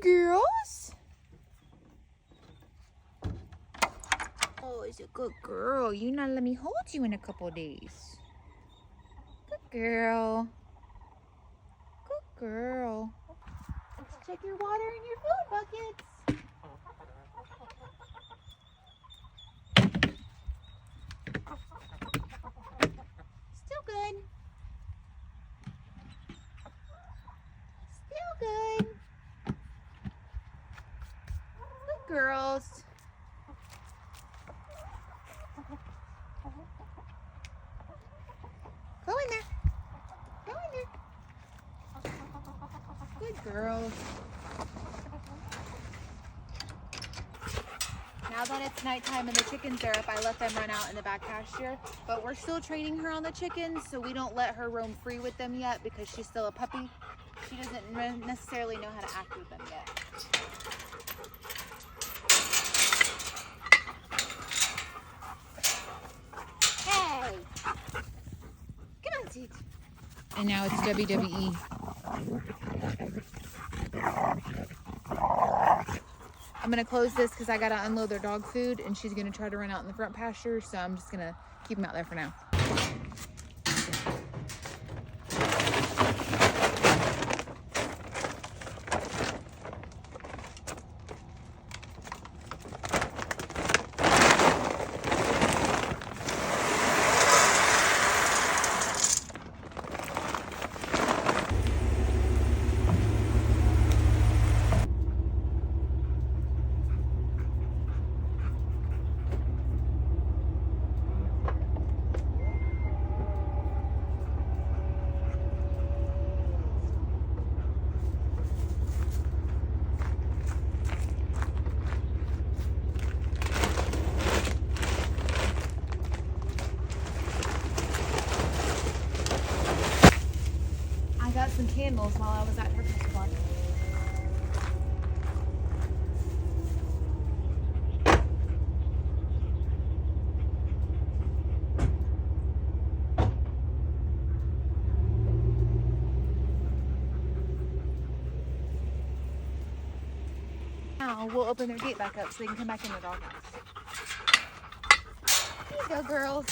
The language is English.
girls. Oh, it's a good girl. You not let me hold you in a couple days. Good girl. Good girl. Let's check your water and your food buckets. Still good. Still good. Good girls. Go in there. Go in there. Good girls. Now that it's nighttime and the chickens are up, I let them run out in the back pasture. But we're still training her on the chickens, so we don't let her roam free with them yet because she's still a puppy. She doesn't necessarily know how to act with them yet. Hey! Come on, Teach. And now it's WWE. I'm gonna close this because I gotta unload their dog food and she's gonna try to run out in the front pasture, so I'm just gonna keep them out there for now. Got some candles while I was at Tractor Supply. Now we'll open their gate back up so they can come back in the doghouse. Here you go, girls.